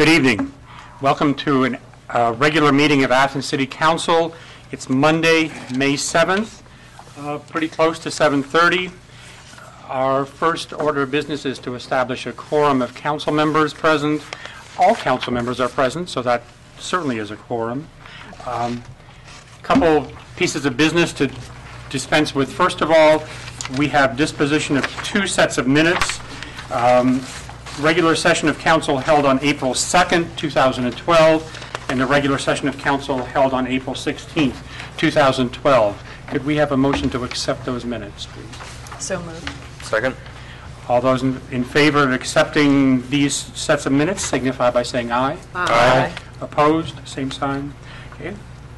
Good evening. Welcome to a regular meeting of Athens City Council. It's Monday, May 7th, pretty close to 7:30. Our first order of business is to establish a quorum of council members present. All council members are present, so that certainly is a quorum. Couple pieces of business to dispense with. First of all, we have disposition of two sets of minutes. Regular session of council held on April 2nd, 2012, and the regular session of council held on April 16th, 2012. Could we have a motion to accept those minutes, please? So moved. Second. All those in favor of accepting these sets of minutes signify by saying aye. Aye. Opposed? Same sign. Okay.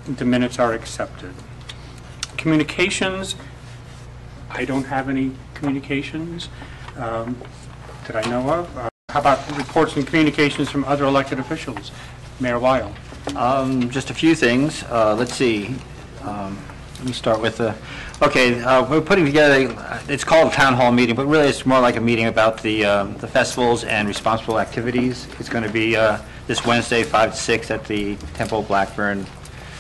The minutes are accepted. Communications. I don't have any communications that I know of. How about reports and communications from other elected officials? Mayor Weil. Just a few things. Let's see. Let me start with we're putting together, it's called a town hall meeting, but really it's more like a meeting about the festivals and responsible activities. It's going to be this Wednesday, 5 to 6 at the Temple Blackburn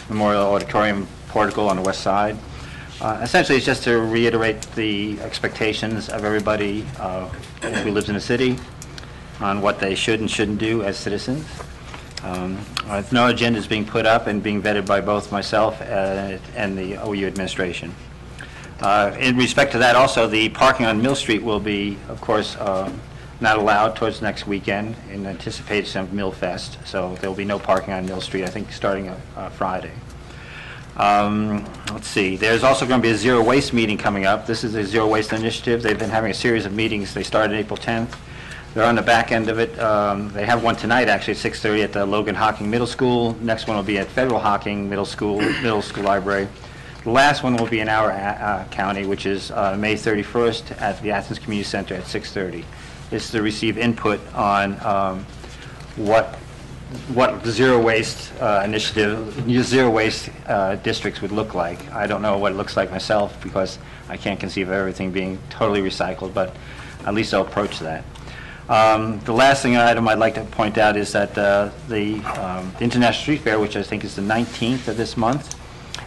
Memorial Auditorium portico on the west side. Essentially, it's just to reiterate the expectations of everybody who lives in the city on what they should and shouldn't do as citizens. No agenda is being put up and being vetted by both myself and the OU administration. In respect to that, also, the parking on Mill Street will be, of course, not allowed towards next weekend in anticipation of Mill Fest. So there will be no parking on Mill Street, I think, starting Friday. Let's see. There's also going to be a zero waste meeting coming up. This is a zero waste initiative. They've been having a series of meetings. They started April 10th. They're on the back end of it. They have one tonight, actually, at 6:30 at the Logan Hocking Middle School. Next one will be at Federal Hocking Middle School Library. The last one will be in our county, which is May 31st at the Athens Community Center at 6:30. This is to receive input on what the zero waste initiative, zero waste districts would look like. I don't know what it looks like myself because I can't conceive of everything being totally recycled, but at least I'll approach that. The last item I'd like to point out is that the International Street Fair, which I think is the 19th of this month,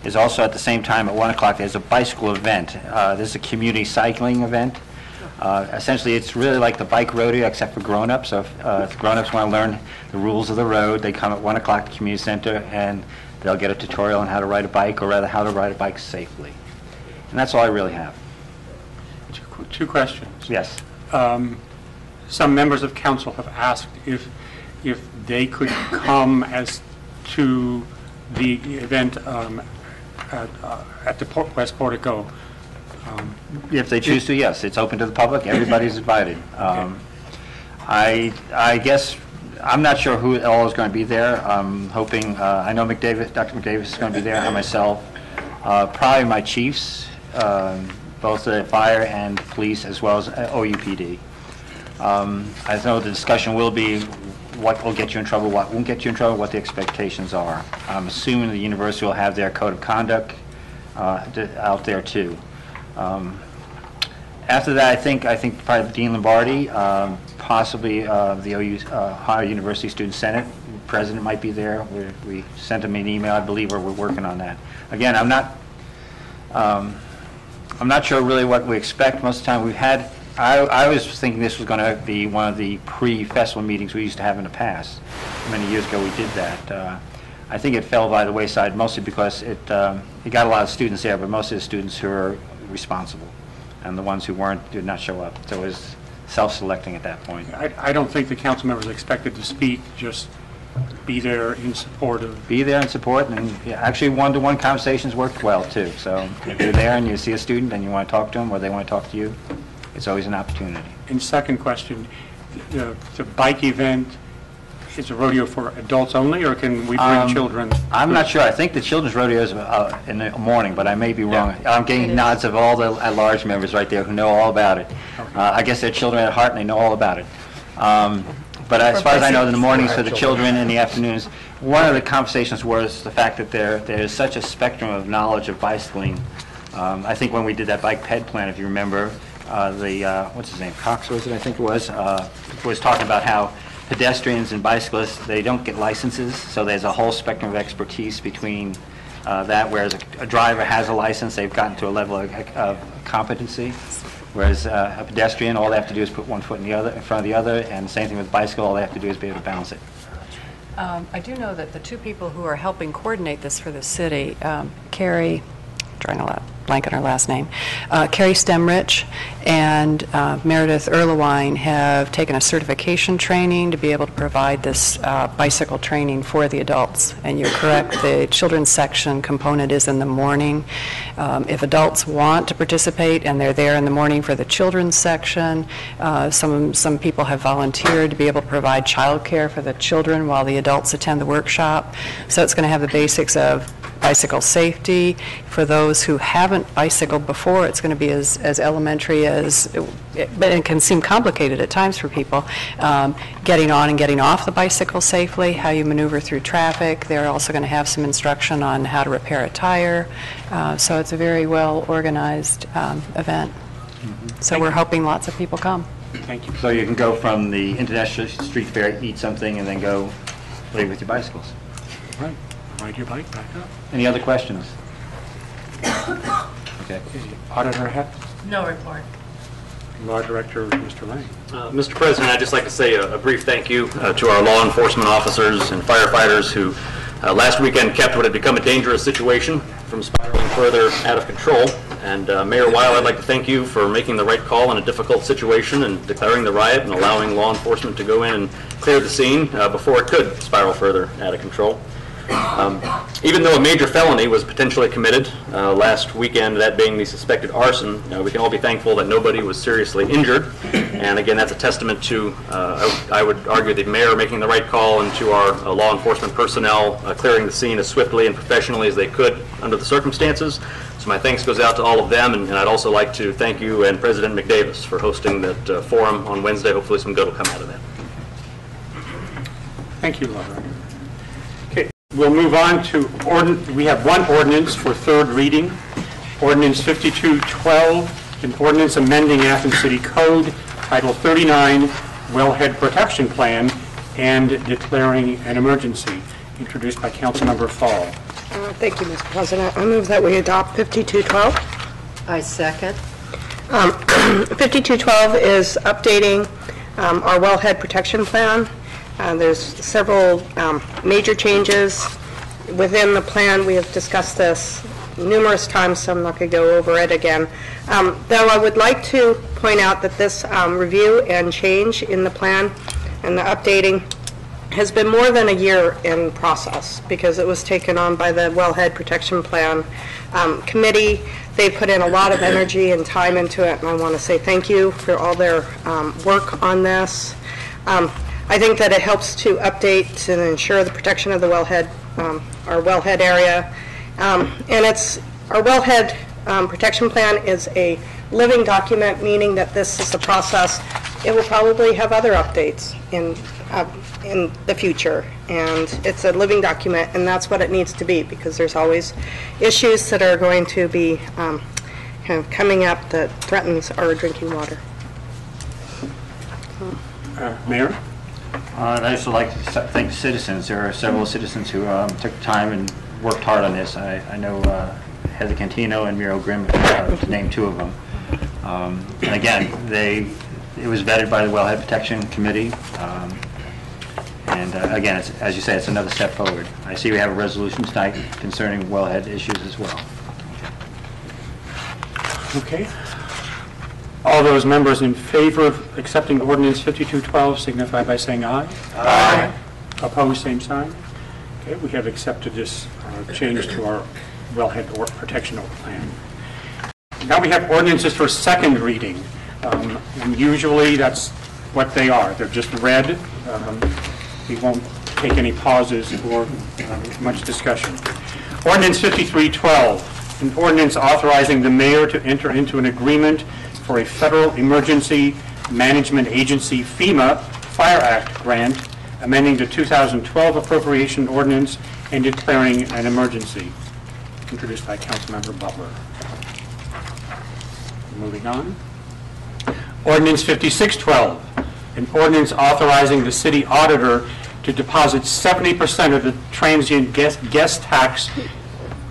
is also at the same time at 1 o'clock. There's a bicycle event. This is a community cycling event. Essentially, it's really like the bike rodeo, except for grown-ups. So if grown-ups want to learn the rules of the road, they come at 1 o'clock to the community center, and they'll get a tutorial on how to ride a bike, or rather how to ride a bike safely. And that's all I really have. Two questions. Yes. Some members of council have asked if they could come as to the event at the West Portico. If they choose to, yes. It's open to the public. Everybody's invited. Okay. I guess I'm not sure who all is going to be there. I'm hoping, I know Dr. McDavis is going to be there, and myself. Probably my chiefs, both the fire and police, as well as OUPD. I know the discussion will be what will get you in trouble, what won't get you in trouble, what the expectations are. I'm assuming the university will have their code of conduct out there too. After that, I think probably Dean Lombardi, possibly the OU Ohio University Student Senate president might be there. We sent him an email, I believe, or we're working on that. Again, I'm not sure really what we expect. Most of the time we've had. I was thinking this was going to be one of the pre-festival meetings we used to have in the past. Many years ago we did that. I think it fell by the wayside mostly because it got a lot of students there, but most of the students who are responsible, and the ones who weren't did not show up. So it was self-selecting at that point. I don't think the council members are expected to speak, just be there in support of... Be there in support, and yeah, actually one-to-one conversations worked well too. So if you're there and you see a student and you want to talk to them or they want to talk to you, it's always an opportunity. And second question, the bike event, is a rodeo for adults only, or can we bring children? I'm not sure. I think the children's rodeo is in the morning, but I may be wrong. Yeah. I'm getting nods of all the at-large members right there who know all about it. Okay. I guess they're children at heart and they know all about it. But as far as I know, in the mornings for the children, in the afternoons, one of the conversations was the fact that there is such a spectrum of knowledge of bicycling. I think when we did that bike ped plan, if you remember, what's his name, Cox was it, I think it was talking about how pedestrians and bicyclists, they don't get licenses, so there's a whole spectrum of expertise between that, whereas a driver has a license, they've gotten to a level of competency, whereas a pedestrian, all they have to do is put one foot in front of the other, and same thing with bicycle, all they have to do is be able to balance it. I do know that the two people who are helping coordinate this for the city, Carrie, drawing a blank on her last name, Carrie Stemrich and Meredith Erlewine have taken a certification training to be able to provide this bicycle training for the adults. And you're correct, the children's section component is in the morning. If adults want to participate and they're there in the morning for the children's section, some people have volunteered to be able to provide childcare for the children while the adults attend the workshop. So it's going to have the basics of bicycle safety. For those who haven't bicycled before, it's going to be as elementary as, but it can seem complicated at times for people, getting on and getting off the bicycle safely, how you maneuver through traffic. They're also going to have some instruction on how to repair a tire. So it's a very well organized event. So we're hoping lots of people come. Thank you. So you can go from the International Street Fair, eat something, and then go play with your bicycles. Right. Ride your bike back up. Any other questions? Okay. Auditor Heck? No report. Law Director, Mr. Lang. Mr. President, I'd just like to say a brief thank you to our law enforcement officers and firefighters who last weekend kept what had become a dangerous situation from spiraling further out of control. And Mayor Weil, I'd like to thank you for making the right call in a difficult situation and declaring the riot and allowing law enforcement to go in and clear the scene before it could spiral further out of control. Even though a major felony was potentially committed last weekend, that being the suspected arson, we can all be thankful that nobody was seriously injured. And again, that's a testament to, I would argue, the mayor making the right call and to our law enforcement personnel clearing the scene as swiftly and professionally as they could under the circumstances. So my thanks goes out to all of them, and I'd also like to thank you and President McDavis for hosting that forum on Wednesday. Hopefully some good will come out of that. Thank you, Law Director. We'll move on to, we have one ordinance for third reading, Ordinance 5212, an ordinance amending Athens City Code, Title 39, Wellhead Protection Plan, and declaring an emergency, introduced by Councilmember Fall. Thank you, Mr. President. I move that we adopt 5212. I second. 5212 is updating our wellhead protection plan. There's several major changes within the plan. We have discussed this numerous times, so I'm not going to go over it again. Though I would like to point out that this review and change in the plan and the updating has been more than a year in process because it was taken on by the Wellhead Protection Plan Committee. They put in a lot of energy and time into it, and I want to say thank you for all their work on this. I think that it helps to update and ensure the protection of the wellhead, our wellhead area. And our wellhead protection plan is a living document, meaning that this is the process. It will probably have other updates in the future. And it's a living document, and that's what it needs to be, because there's always issues that are going to be kind of coming up that threatens our drinking water. Mayor? I'd also like to thank citizens. There are several citizens who took time and worked hard on this. I know Heather Cantino and Muriel Grimm, to name two of them. And again, it was vetted by the Wellhead Protection Committee. And again, as you say, it's another step forward. I see we have a resolution tonight concerning wellhead issues as well. Okay. All those members in favor of accepting Ordinance 5212 signify by saying aye. Aye. Opposed, same sign. Okay, we have accepted this change to our wellhead protection plan. Now we have ordinances for second reading. And usually that's what they are. They're just read. We won't take any pauses or much discussion. Ordinance 5312, an ordinance authorizing the mayor to enter into an agreement for a Federal Emergency Management Agency FEMA Fire Act grant, amending the 2012 appropriation ordinance and declaring an emergency. Introduced by Councilmember Butler. Moving on. Ordinance 5612, An ordinance authorizing the city auditor to deposit 70% of the transient guest tax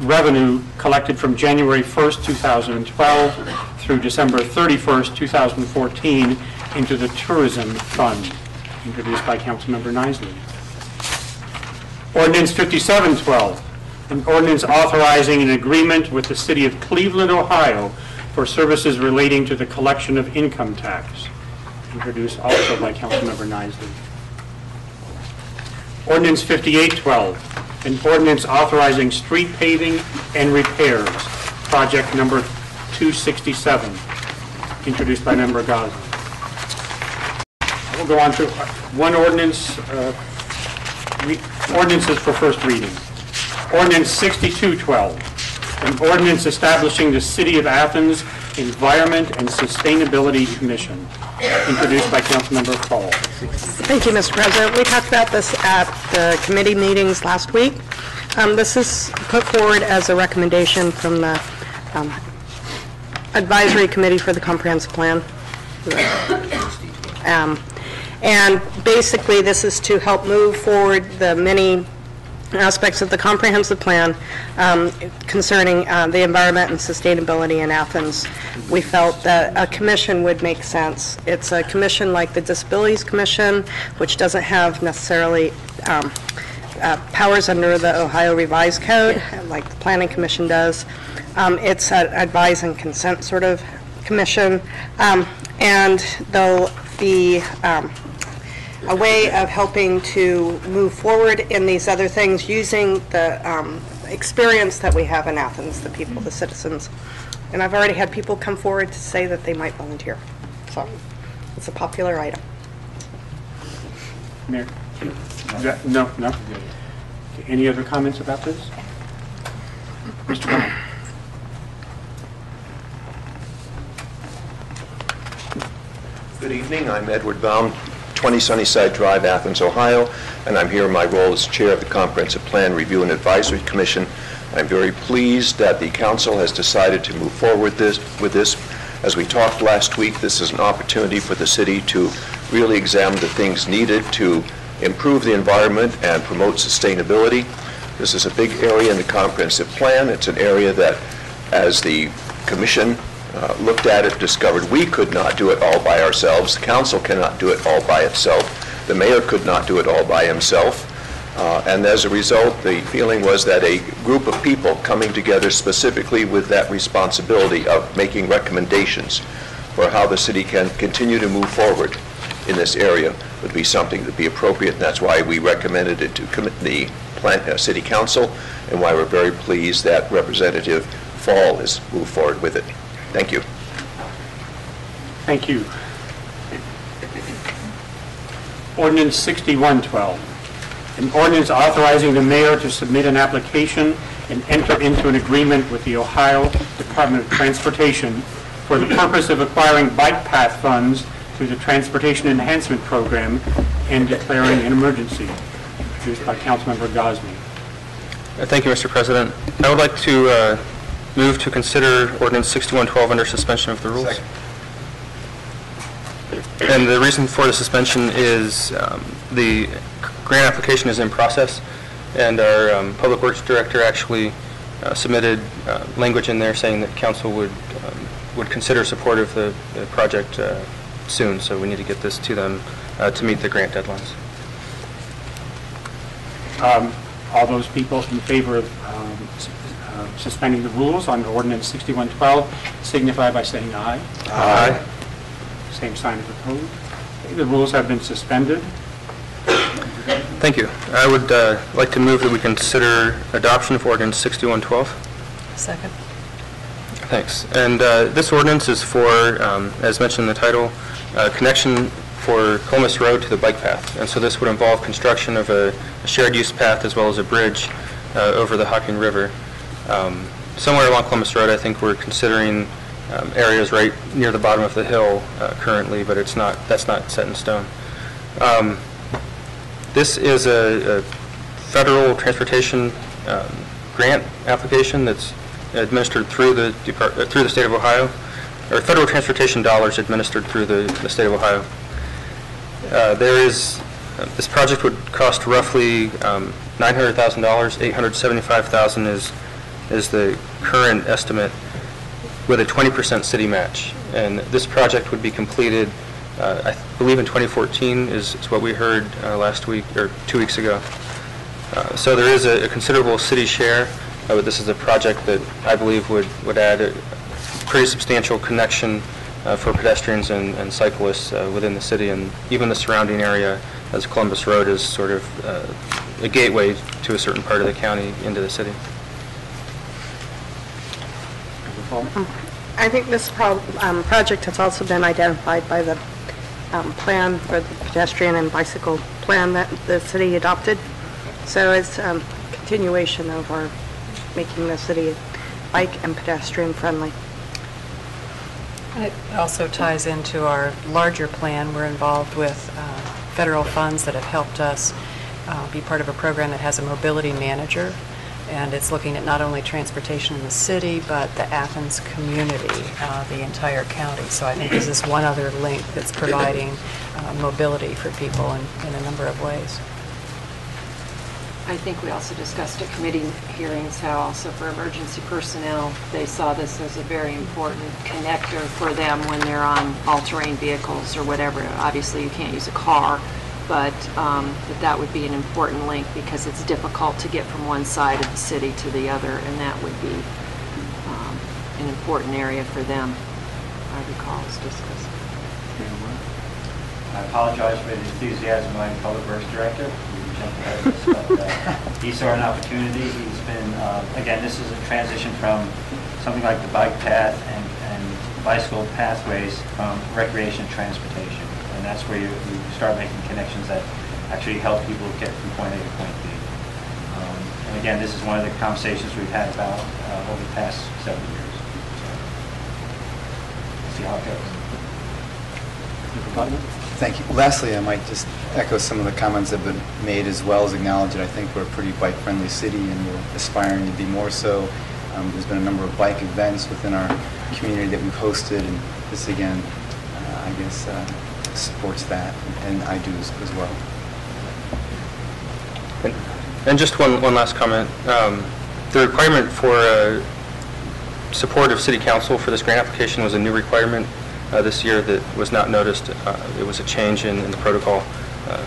revenue collected from January 1st, 2012 through December 31st, 2014 into the tourism fund, introduced by Councilmember Nisley. Ordinance 5712, an ordinance authorizing an agreement with the city of Cleveland, Ohio for services relating to the collection of income tax, introduced also by Councilmember Nisley. Ordinance 5812, an ordinance authorizing street paving and repairs, project number 267, introduced by Member Gosnell. We'll go on to one ordinance, ordinances for first reading. Ordinance 6212, an ordinance establishing the City of Athens Environment and Sustainability Commission, introduced by Councilmember Fall. Thank you, Mr. President. We talked about this at the committee meetings last week. This is put forward as a recommendation from the Advisory Committee for the Comprehensive Plan. And basically, this is to help move forward the many aspects of the comprehensive plan concerning the environment and sustainability in Athens. We felt that a commission would make sense. It's a commission like the Disabilities Commission, which doesn't have necessarily powers under the Ohio Revised Code, like the Planning Commission does. It's an advise and consent sort of commission, and they'll be a way of helping to move forward in these other things using the experience that we have in Athens, the people, the citizens. And I've already had people come forward to say that they might volunteer. So it's a popular item. Mayor? No. Any other comments about this? Mr. Brown? Good evening. I'm Edward Baum, 20 Sunnyside Drive, Athens, Ohio, and I'm here in my role as Chair of the Comprehensive Plan Review and Advisory Commission. I'm very pleased that the Council has decided to move forward with this. As we talked last week, this is an opportunity for the city to really examine the things needed to improve the environment and promote sustainability. This is a big area in the Comprehensive Plan. It's an area that, as the Commission looked at it, discovered we could not do it all by ourselves. The council cannot do it all by itself. The mayor could not do it all by himself. And as a result, the feeling was that a group of people coming together specifically with that responsibility of making recommendations for how the city can continue to move forward in this area would be something that would be appropriate. And that's why we recommended it to the City Council, and why we're very pleased that Representative Fall has moved forward with it. Thank you. Thank you. Ordinance 6112, an ordinance authorizing the mayor to submit an application and enter into an agreement with the Ohio Department of Transportation for the purpose of acquiring bike path funds through the Transportation Enhancement Program and declaring an emergency, introduced by Councilmember Gosnell. Thank you, Mr. President. I would like to move to consider Ordinance 6112 under suspension of the rules. Second. And the reason for the suspension is the grant application is in process, and our Public Works Director actually submitted language in there saying that council would consider support of the project soon, so we need to get this to them to meet the grant deadlines. All those people in favor of suspending the rules on Ordinance 6112 signify by saying aye. Aye. Same sign of opposed. Okay, the rules have been suspended. Thank you. I would like to move that we consider adoption of Ordinance 6112. Second. Thanks. And this ordinance is for, as mentioned in the title, connection for Comus Road to the bike path. And so this would involve construction of a shared use path as well as a bridge over the Hocking River. Somewhere along Columbus Road, I think we're considering areas right near the bottom of the hill currently, but that's not set in stone. This is a federal transportation grant application that's administered through the state of Ohio, or federal transportation dollars administered through the state of Ohio. This project would cost roughly $900,000. $875,000 is the current estimate with a 20% city match. And this project would be completed, I believe in 2014 is what we heard last week, or 2 weeks ago. So there is a considerable city share. This is a project that I believe would add a pretty substantial connection for pedestrians and cyclists within the city and even the surrounding area, as Columbus Road is sort of a gateway to a certain part of the county into the city. I think this project has also been identified by the plan for the pedestrian and bicycle plan that the city adopted. So it's a continuation of our making the city bike and pedestrian friendly. It also ties into our larger plan. We're involved with federal funds that have helped us be part of a program that has a mobility manager, and it's looking at not only transportation in the city, but the Athens community, the entire county. So I think this is one other link that's providing mobility for people in a number of ways. I think we also discussed at committee hearings how also for emergency personnel, they saw this as a very important connector for them when they're on all-terrain vehicles or whatever. Obviously, you can't use a car, but that would be an important link because it's difficult to get from one side of the city to the other, and that would be an important area for them, I recall us discussing. I apologize for the enthusiasm of my Public Works Director. But he saw an opportunity. He's been, again, this is a transition from something like the bike path and bicycle pathways from recreation to transportation. And that's where you start making connections that actually help people get from point A to point B. And again, this is one of the conversations we've had about over the past several years. So, we'll see how it goes. Thank you. Lastly, I might just echo some of the comments that have been made as well as acknowledge that I think we're a pretty bike-friendly city and we're aspiring to be more so. There's been a number of bike events within our community that we've hosted, and this again, I guess, supports that, and I do as well. And just one last comment. The requirement for support of City Council for this grant application was a new requirement this year that was not noticed. It was a change in the protocol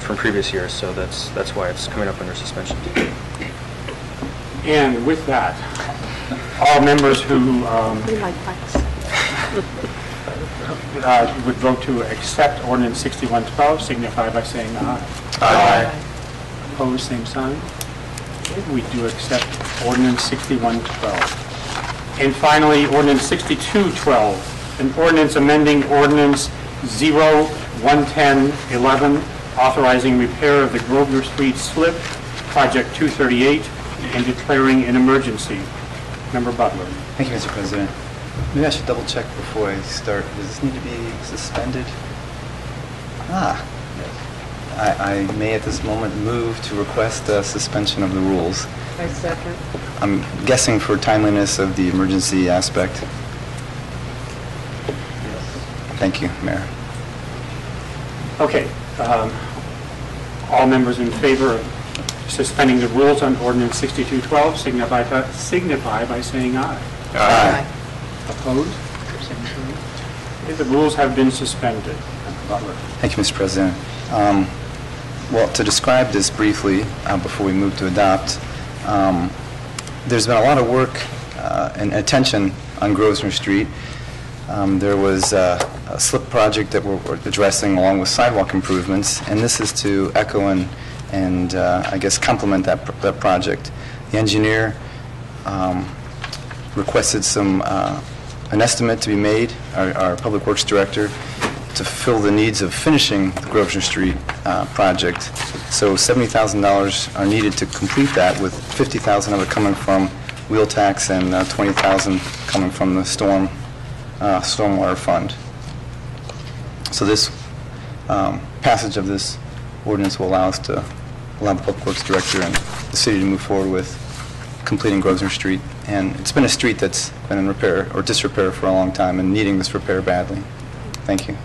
from previous years, so that's why it's coming up under suspension. And with that, all members who We like bikes. would vote to accept Ordinance 6112 signify by saying aye. Aye. Opposed, same sign. Okay, we do accept Ordinance 6112. And finally, Ordinance 6212, an ordinance amending Ordinance 011011, authorizing repair of the Grosvenor Street slip, Project 238, and declaring an emergency. Member Butler. Thank you, Mr. President. Maybe I should double check before I start. Does this need to be suspended? I may at this moment move to request a suspension of the rules. I second. I'm guessing for timeliness of the emergency aspect. Thank you, Mayor. Okay. All members in favor of suspending the rules on Ordinance 6212 signify by saying aye. Aye. Opposed? Same sign. Okay, the rules have been suspended. Member Butler. Thank you, Mr. President. Well, to describe this briefly before we move to adopt, there's been a lot of work and attention on Grosvenor Street. There was a slip project that we're addressing along with sidewalk improvements, and this is to echo and I guess complement that project. The engineer requested an estimate to be made, our Public Works Director, to fulfill the needs of finishing the Grosvenor Street project. So $70,000 are needed to complete that, with $50,000 of it coming from wheel tax and $20,000 coming from the stormwater fund. So this passage of this ordinance will allow the Public Works Director and the city to move forward with completing Grosvenor Street. And it's been a street that's been in repair or disrepair for a long time and needing this repair badly. Thank you.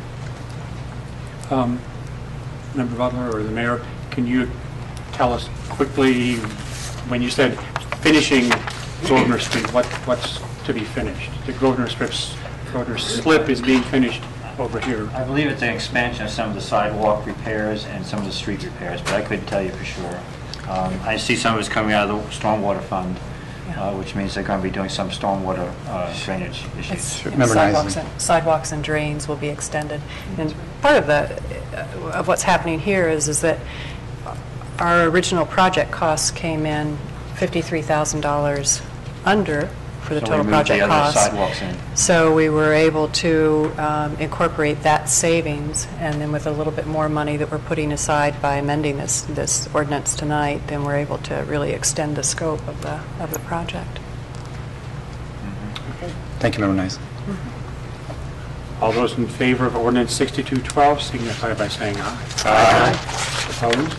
Member Butler or the mayor, can you tell us quickly, when you said finishing Grosvenor Street, what's to be finished? The Grosvenor Slip is being finished over here. I believe it's an expansion of some of the sidewalk repairs and some of the street repairs, but I couldn't tell you for sure. I see some of it's coming out of the stormwater fund, which means they're going to be doing some stormwater drainage issues. Sidewalks and drains will be extended. And part of what's happening here is that our original project costs came in $53,000 under for the total project cost. Sidewalks in. So we were able to incorporate that savings, and then with a little bit more money that we're putting aside by amending this ordinance tonight, then we're able to really extend the scope of the project. Thank you, Member Nice. All those in favor of ordinance 6212 signify by saying aye. Aye. Opposed?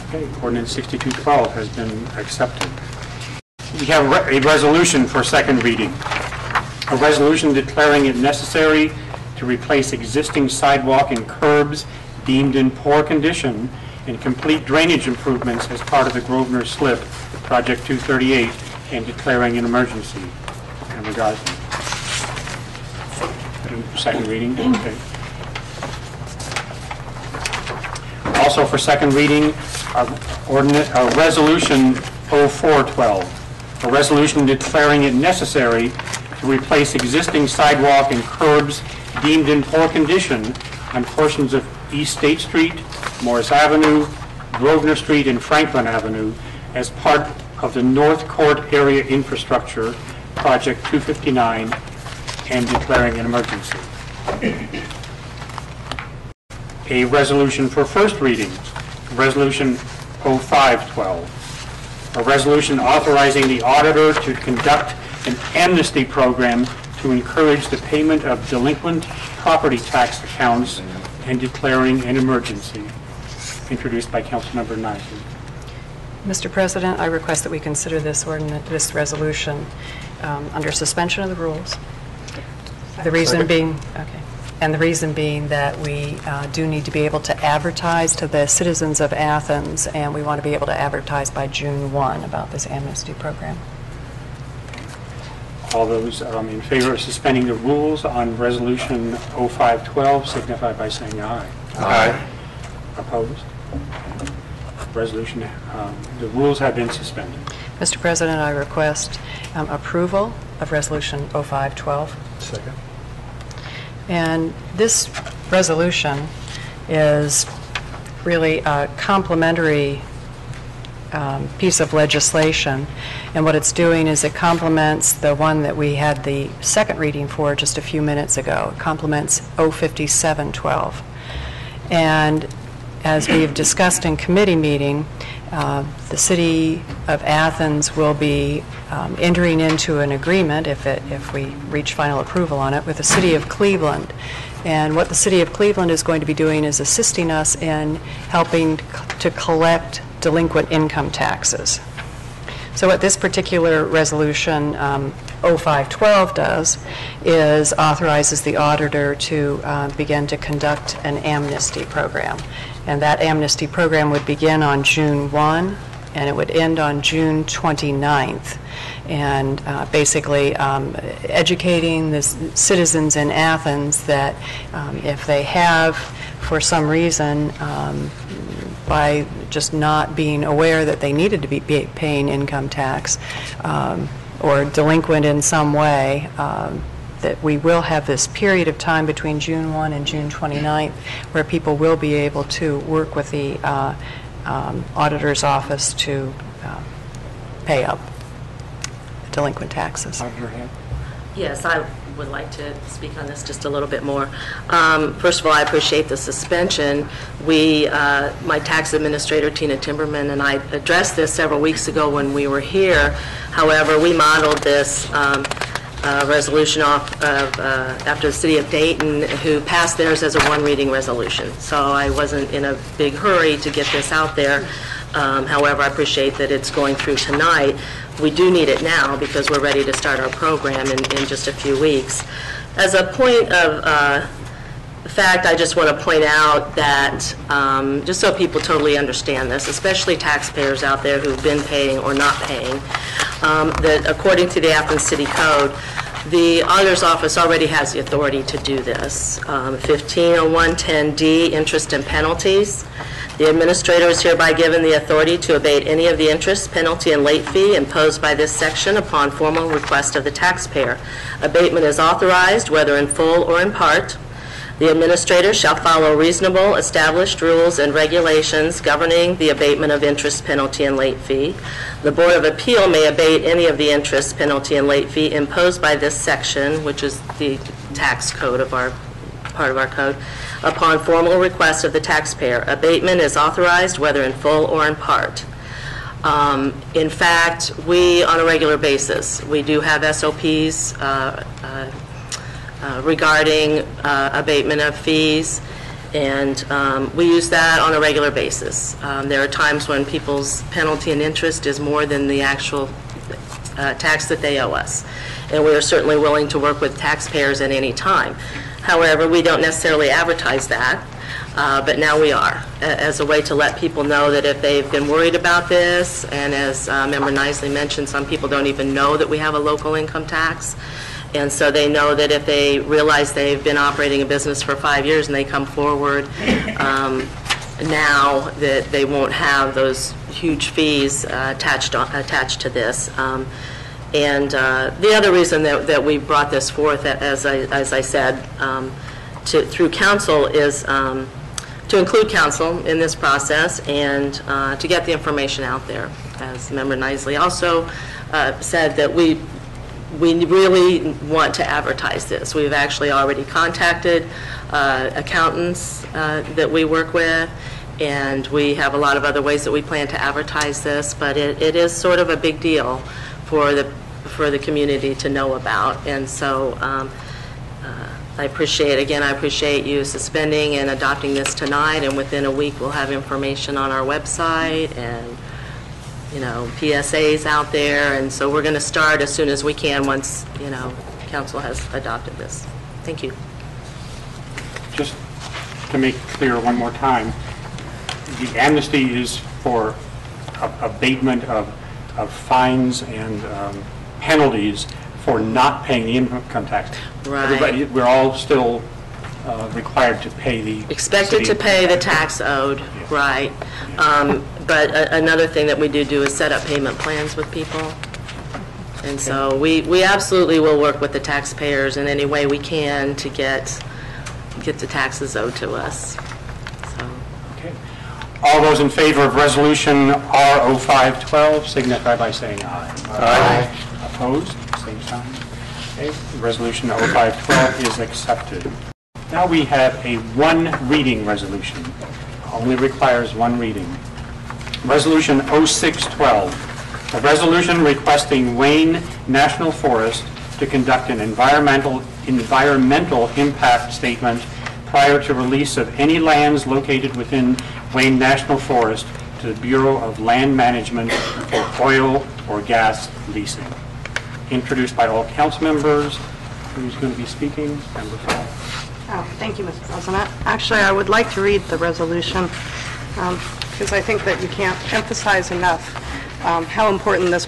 Okay, ordinance 6212 has been accepted. We have a resolution for second reading. A resolution declaring it necessary to replace existing sidewalk and curbs deemed in poor condition and complete drainage improvements as part of the Grosvenor Slip, Project 238, and declaring an emergency. Member Gosnell. Second reading. Okay. Also for second reading, a resolution 0412. A resolution declaring it necessary to replace existing sidewalk and curbs deemed in poor condition on portions of East State Street, Morris Avenue, Grosvenor Street, and Franklin Avenue as part of the North Court Area Infrastructure, Project 259, and declaring an emergency. A resolution for first reading, Resolution 0512. A resolution authorizing the auditor to conduct an amnesty program to encourage the payment of delinquent property tax accounts and declaring an emergency. Introduced by Councilmember Nyson. Mr. President, I request that we consider this resolution under suspension of the rules. The reason being, and the reason being that we do need to be able to advertise to the citizens of Athens, and we want to be able to advertise by June 1 about this amnesty program. All those in favor of suspending the rules on Resolution 0512 signify by saying aye. Aye. Opposed? Resolution, the rules have been suspended. Mr. President, I request approval of Resolution 0512. Second. And this resolution is really a complementary piece of legislation, and what it's doing is it complements the one that we had the second reading for just a few minutes ago. It complements 05712. And as we've discussed in committee meeting, the City of Athens will be entering into an agreement, if we reach final approval on it, with the City of Cleveland. And what the City of Cleveland is going to be doing is assisting us in helping to collect delinquent income taxes. So what this particular resolution 0512 does is authorizes the auditor to begin to conduct an amnesty program. And that amnesty program would begin on June 1, and it would end on June 29th. And basically educating the citizens in Athens that if they have, for some reason, by just not being aware that they needed to be paying income tax or delinquent in some way, that we will have this period of time between June 1 and June 29th where people will be able to work with the auditor's office to pay up delinquent taxes. Yes, I would like to speak on this just a little bit more. First of all, I appreciate the suspension. My tax administrator, Tina Timberman, and I addressed this several weeks ago when we were here. However, we modeled this resolution off of after the City of Dayton, who passed theirs as a one-reading resolution. So I wasn't in a big hurry to get this out there. However, I appreciate that it's going through tonight. We do need it now because we're ready to start our program in just a few weeks. As a point of fact, I just want to point out that, just so people totally understand this, especially taxpayers out there who've been paying or not paying, that according to the Athens City Code, the auditor's office already has the authority to do this. 150110D, interest and penalties. The administrator is hereby given the authority to abate any of the interest, penalty, and late fee imposed by this section upon formal request of the taxpayer. Abatement is authorized, whether in full or in part. The administrator shall follow reasonable, established rules and regulations governing the abatement of interest, penalty, and late fee. The Board of Appeal may abate any of the interest, penalty, and late fee imposed by this section, which is the tax code of our, part of our code, upon formal request of the taxpayer. Abatement is authorized whether in full or in part. In fact, we, on a regular basis, we do have SOPs regarding abatement of fees, and we use that on a regular basis. There are times when people's penalty and interest is more than the actual tax that they owe us, and we are certainly willing to work with taxpayers at any time. However, we don't necessarily advertise that, but now we are, as a way to let people know that if they've been worried about this, and as Member Nisley mentioned, some people don't even know that we have a local income tax. And so they know that if they realize they've been operating a business for 5 years and they come forward now, that they won't have those huge fees attached to this. And the other reason that we brought this forth, as I said, through council is to include council in this process and to get the information out there. As Member Nisley also said, that we really want to advertise this. We've actually already contacted accountants that we work with, and we have a lot of other ways that we plan to advertise this, but it is sort of a big deal for the community to know about. And so I appreciate you suspending and adopting this tonight, and within a week we'll have information on our website and PSAs out there, and so we're going to start as soon as we can once, council has adopted this. Thank you. Just to make clear one more time, the amnesty is for abatement of fines and penalties for not paying the income tax. Right. We're all still required to pay the... Expected to pay the tax owed, yeah. Right. But another thing that we do is set up payment plans with people. And so we absolutely will work with the taxpayers in any way we can to get the taxes owed to us. So. Okay. All those in favor of Resolution R0512 signify by saying aye. Aye. Opposed? Same sign. Okay. Resolution 0512 is accepted. Now we have a one-reading resolution. Only requires one reading. Resolution 0612, a resolution requesting Wayne National Forest to conduct an environmental impact statement prior to release of any lands located within Wayne National Forest to the Bureau of Land Management for oil or gas leasing. Introduced by all council members. Who's going to be speaking? Member Fowler. Oh, thank you, Mr. President. Actually, I would like to read the resolution because I think that you can't emphasize enough how important this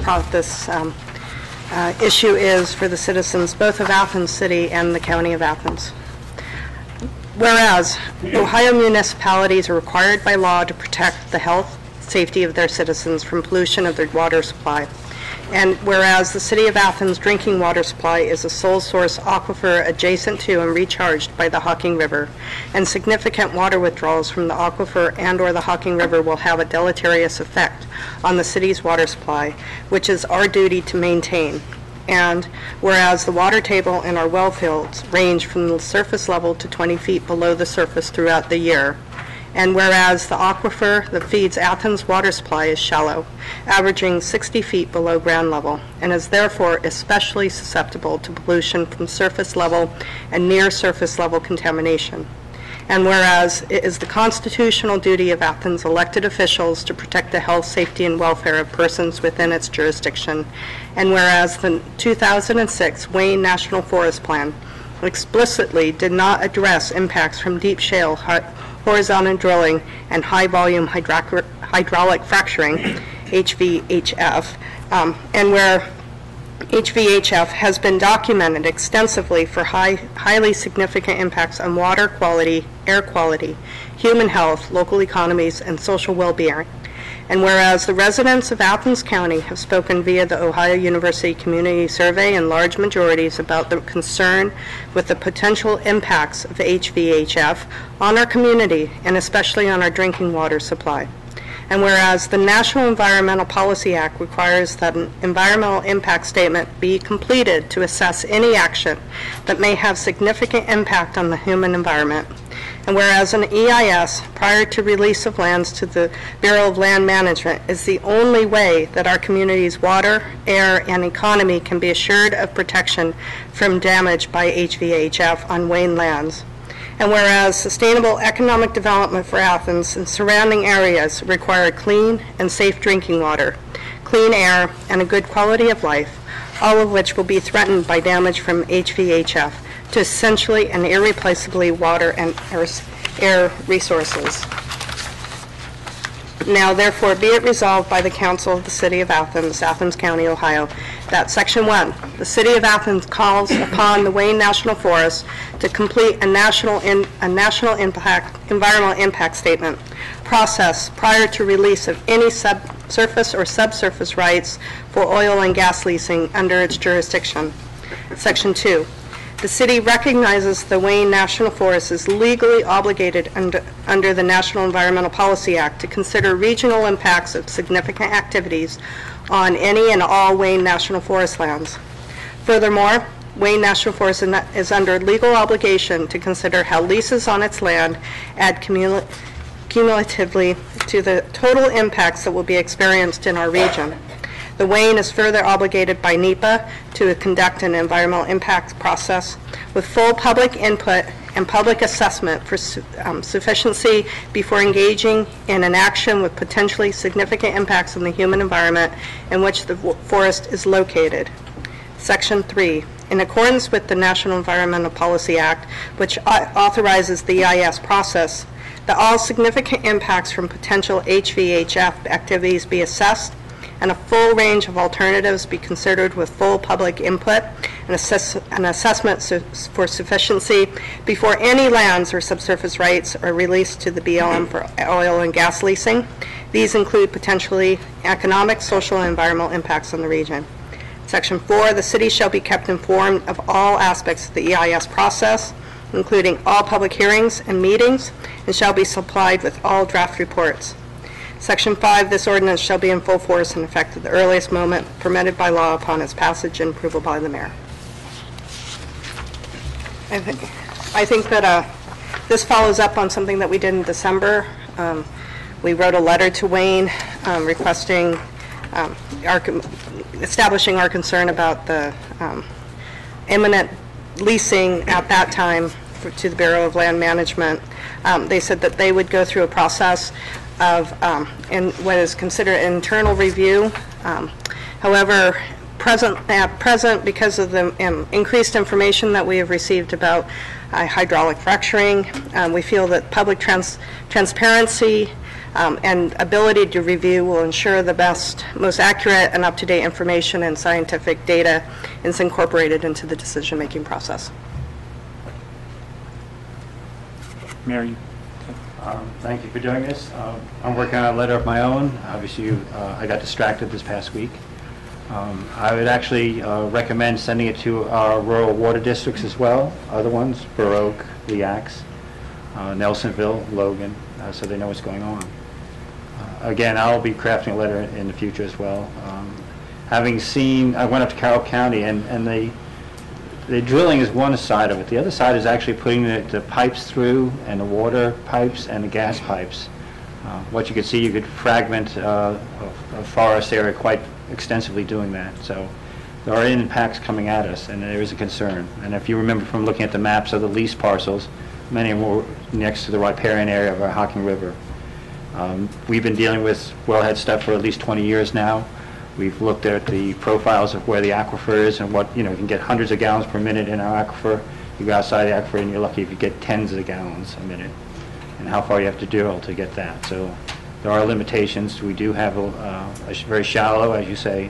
issue is for the citizens both of Athens City and the County of Athens. Whereas Ohio municipalities are required by law to protect the health, safety of their citizens from pollution of their water supply. And whereas the City of Athens drinking water supply is a sole source aquifer adjacent to and recharged by the Hocking River, and significant water withdrawals from the aquifer and/or the Hocking River will have a deleterious effect on the city's water supply, which is our duty to maintain. And whereas the water table in our well fields range from the surface level to 20 feet below the surface throughout the year, and whereas the aquifer that feeds Athens' water supply is shallow, averaging 60 feet below ground level, and is therefore especially susceptible to pollution from surface level and near surface level contamination. And whereas it is the constitutional duty of Athens elected officials to protect the health, safety, and welfare of persons within its jurisdiction, and whereas the 2006 Wayne National Forest Plan explicitly did not address impacts from deep shale, horizontal drilling, and high-volume hydraulic fracturing, HVHF, and where HVHF has been documented extensively for highly significant impacts on water quality, air quality, human health, local economies, and social well-being. And whereas the residents of Athens County have spoken via the Ohio University Community Survey in large majorities about the concern with the potential impacts of HVHF on our community and especially on our drinking water supply. And whereas the National Environmental Policy Act requires that an environmental impact statement be completed to assess any action that may have significant impact on the human environment. And whereas an EIS prior to release of lands to the Bureau of Land Management is the only way that our community's water, air, and economy can be assured of protection from damage by HVHF on Wayne lands. And whereas sustainable economic development for Athens and surrounding areas require clean and safe drinking water, clean air, and a good quality of life, all of which will be threatened by damage from HVHF to essentially and irreplaceably water and air resources. Now, therefore, be it resolved by the Council of the City of Athens, Athens County, Ohio, that Section 1, the City of Athens calls upon the Wayne National Forest to complete a national environmental impact statement process prior to release of any surface or subsurface rights for oil and gas leasing under its jurisdiction. Section 2, the city recognizes the Wayne National Forest is legally obligated under the National Environmental Policy Act to consider regional impacts of significant activities on any and all Wayne National Forest lands. Furthermore, Wayne National Forest is under legal obligation to consider how leases on its land add cumulatively to the total impacts that will be experienced in our region. The Wayne is further obligated by NEPA to conduct an environmental impact process with full public input and public assessment for sufficiency before engaging in an action with potentially significant impacts on the human environment in which the forest is located. Section 3, in accordance with the National Environmental Policy Act, which authorizes the EIS process, that all significant impacts from potential HVHF activities be assessed and a full range of alternatives be considered with full public input and an assessment for sufficiency before any lands or subsurface rights are released to the BLM for oil and gas leasing. These include potentially economic, social, and environmental impacts on the region. Section 4, the city shall be kept informed of all aspects of the EIS process, including all public hearings and meetings, and shall be supplied with all draft reports. Section 5, this ordinance shall be in full force and effect at the earliest moment permitted by law upon its passage and approval by the mayor. I think that this follows up on something that we did in December. We wrote a letter to Wayne requesting, establishing our concern about the imminent leasing at that time to the Bureau of Land Management. They said that they would go through a process of in what is considered an internal review. However, at present, because of the increased information that we have received about hydraulic fracturing, we feel that public transparency and ability to review will ensure the best, most accurate and up-to-date information and scientific data is incorporated into the decision-making process. Mary? Thank you for doing this. I'm working on a letter of my own. Obviously, I got distracted this past week. I would actually recommend sending it to our rural water districts as well, other ones, Burr Oak, Lee Axe, Nelsonville, Logan, so they know what's going on. Again, I'll be crafting a letter in the future as well. Having seen, I went up to Carroll County, and the drilling is one side of it. The other side is actually putting the pipes through, and the water pipes and the gas pipes. What you could see, you could fragment a forest area quite extensively doing that. So there are impacts coming at us, and there is a concern. And if you remember from looking at the maps of the lease parcels, many of them were next to the riparian area of our Hocking River. We've been dealing with wellhead stuff for at least 20 years now. We've looked at the profiles of where the aquifer is and what, you can get hundreds of gallons per minute in our aquifer. You You go outside the aquifer and you're lucky if you get tens of gallons a minute, and how far you have to drill to get that. So there are limitations. We do have a very shallow, as you say,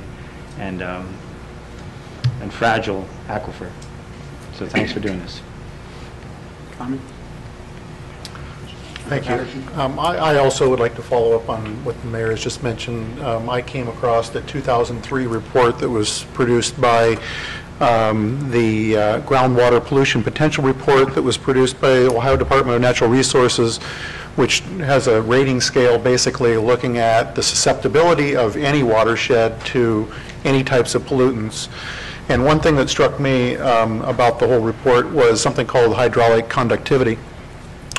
and fragile aquifer. So thanks for doing this. Comment? Thank you. I also would like to follow up on what the mayor has just mentioned. I came across the 2003 report that was produced by the Groundwater Pollution Potential Report that was produced by the Ohio Department of Natural Resources, which has a rating scale basically looking at the susceptibility of any watershed to any types of pollutants. And one thing that struck me about the whole report was something called hydraulic conductivity,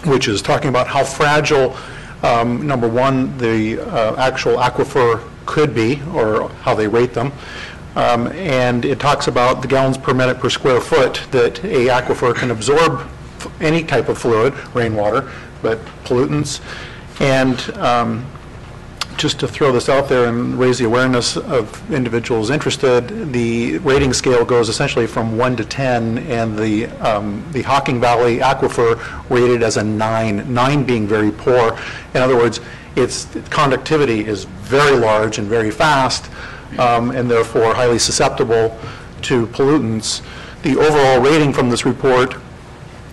which is talking about how fragile, number one, the actual aquifer could be, or how they rate them. And it talks about the gallons per minute per square foot that a aquifer can absorb any type of fluid, rainwater, but pollutants. And just to throw this out there and raise the awareness of individuals interested, the rating scale goes essentially from 1 to 10, and the Hocking Valley aquifer rated as a 9, 9 being very poor. In other words, its conductivity is very large and very fast, and therefore highly susceptible to pollutants. The overall rating from this report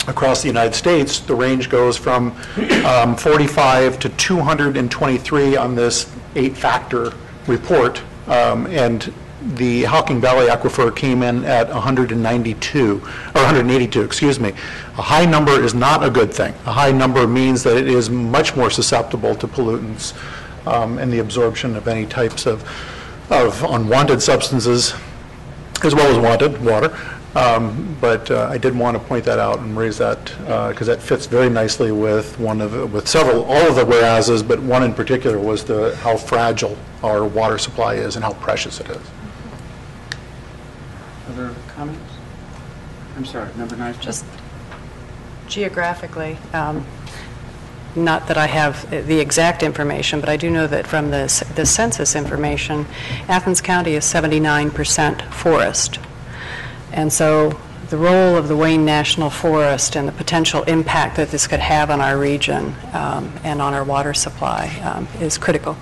across the United States, the range goes from 45 to 223 on this 8-factor report, and the Hocking Valley aquifer came in at 192, or 182, excuse me. A high number is not a good thing. A high number means that it is much more susceptible to pollutants and the absorption of any types of unwanted substances, as well as wanted water. But I did want to point that out and raise that because that fits very nicely with all of the whereases, but one in particular was how fragile our water supply is and how precious it is. Other comments? I'm sorry, number 9. Just geographically, not that I have the exact information, but I do know that from the census information, Athens County is 79% forest. And so the role of the Wayne National Forest and the potential impact that this could have on our region and on our water supply is critical.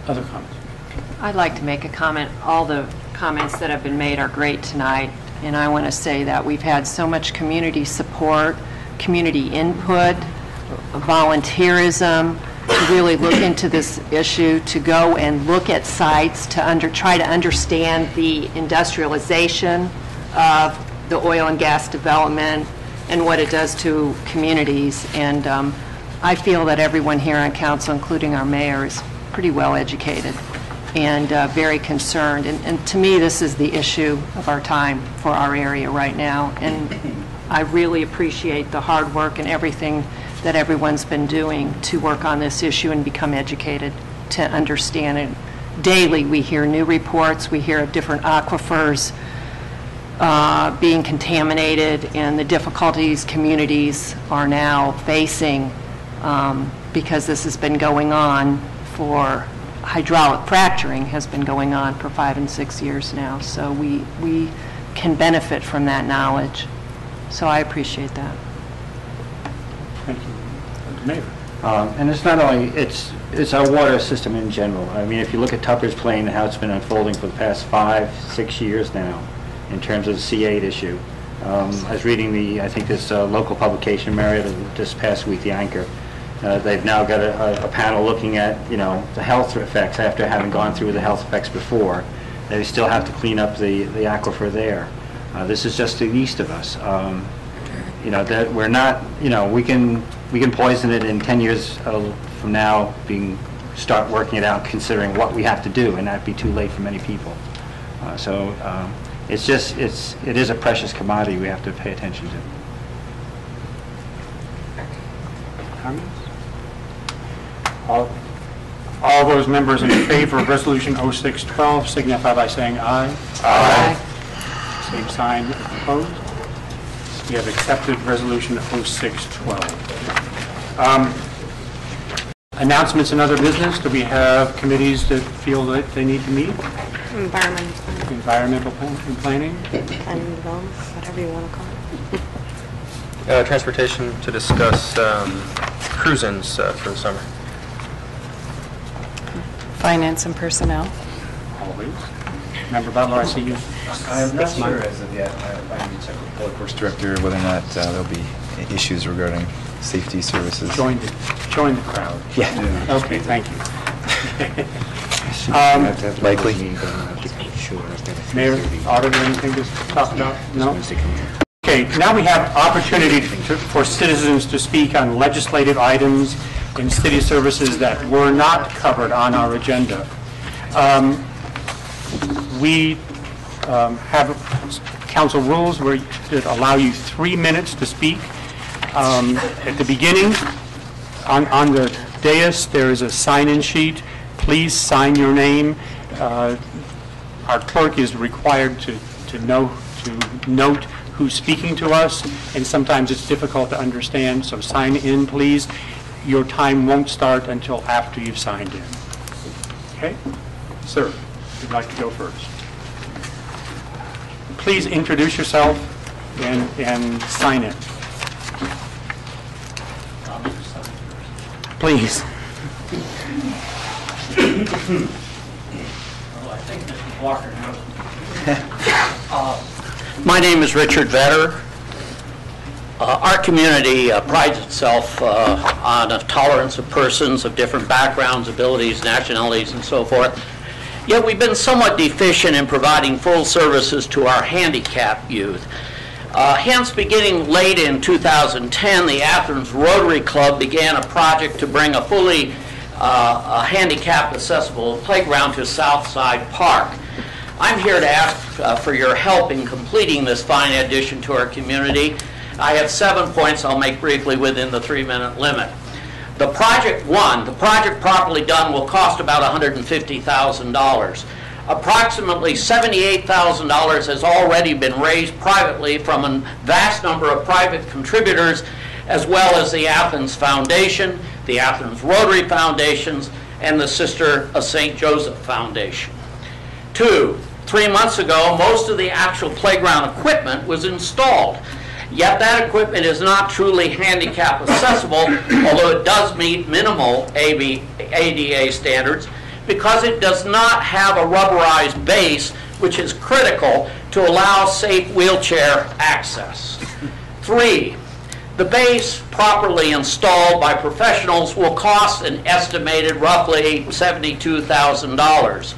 Other comments? I'd like to make a comment. All the comments that have been made are great tonight, and I want to say that we've had so much community support, community input, volunteerism, to really look into this issue, to go and look at sites, to try to understand the industrialization of the oil and gas development and what it does to communities. And I feel that everyone here on council, including our mayor, is pretty well educated and very concerned. And to me, this is the issue of our time for our area right now. And I really appreciate the hard work and everything that everyone's been doing to work on this issue and become educated to understand it. Daily, we hear new reports. We hear of different aquifers being contaminated and the difficulties communities are now facing because this has been going on for hydraulic fracturing has been going on for 5 and 6 years now. So we can benefit from that knowledge. So I appreciate that. Thank you. Mayor. And it's not only, it's our water system in general. I mean, if you look at Tupper's Plain and how it's been unfolding for the past 5-6 years now in terms of the C8 issue. I was reading I think this local publication, Marriott, this past week, The Anchor. They've now got a panel looking at, the health effects after having gone through the health effects before. They still have to clean up the aquifer there. This is just to the east of us. That we're not, we can poison it in 10 years from now, start working it out, considering what we have to do, and that'd be too late for many people. It is a precious commodity we have to pay attention to. Comments? All those members in favor of Resolution 0612 signify by saying aye. Aye. Same sign opposed. We have accepted Resolution 0612. Announcements and other business. Do we have committees that feel that they need to meet? Environmental planning? Planning and development, whatever you want to call it. Transportation to discuss cruise-ins for the summer. Finance and personnel. Always. Member Butler, I see you. I'm not sure as of yet. I need to check with the Public Works Director whether or not there'll be issues regarding safety services. Join the crowd. Yeah. Okay, thank you. Likely. Mayor, auditor, anything to talk about? No? Okay, now we have opportunity for citizens to speak on legislative items and city services that were not covered on our agenda. We have council rules that allow you 3 minutes to speak. At the beginning, on the dais, there is a sign-in sheet. Please sign your name. Our clerk is required to note who's speaking to us, and sometimes it's difficult to understand, so sign in, please. Your time won't start until after you've signed in. Okay? Sir, if you'd like to go first. Please introduce yourself and sign in. Please. Well, I think Mr. Walker knows. My name is Richard Vetter. Our community prides itself on a tolerance of persons of different backgrounds, abilities, nationalities, and so forth. Yet we've been somewhat deficient in providing full services to our handicapped youth. Hence, beginning late in 2010, the Athens Rotary Club began a project to bring a fully handicapped accessible playground to Southside Park. I'm here to ask for your help in completing this fine addition to our community. I have 7 points I'll make briefly within the 3-minute limit. The project properly done will cost about $150,000. Approximately $78,000 has already been raised privately from a vast number of private contributors, as well as the Athens Foundation, the Athens Rotary Foundations, and the Sister of St. Joseph Foundation. 2, 3 months ago, most of the actual playground equipment was installed. Yet that equipment is not truly handicap accessible, although it does meet minimal ADA standards, because it does not have a rubberized base, which is critical to allow safe wheelchair access. 3, the base properly installed by professionals will cost an estimated roughly $72,000.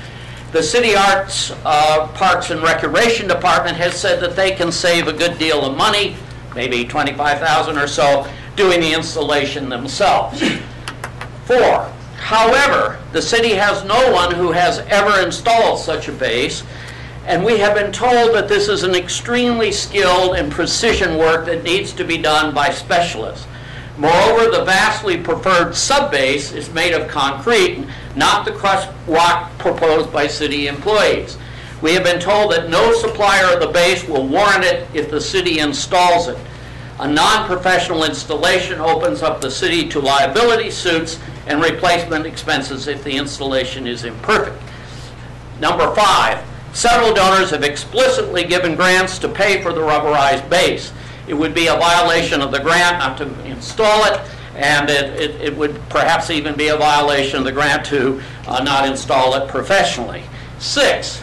The City Arts, Parks and Recreation Department has said that they can save a good deal of money, maybe $25,000 or so, doing the installation themselves. 4, however, the city has no one who has ever installed such a base, and we have been told that this is an extremely skilled and precision work that needs to be done by specialists. Moreover, the vastly preferred subbase is made of concrete, not the crushed rock proposed by city employees. We have been told that no supplier of the base will warrant it if the city installs it. A non-professional installation opens up the city to liability suits and replacement expenses if the installation is imperfect. Number 5, several donors have explicitly given grants to pay for the rubberized base. It would be a violation of the grant not to install it, and it would perhaps even be a violation of the grant to not install it professionally. 6,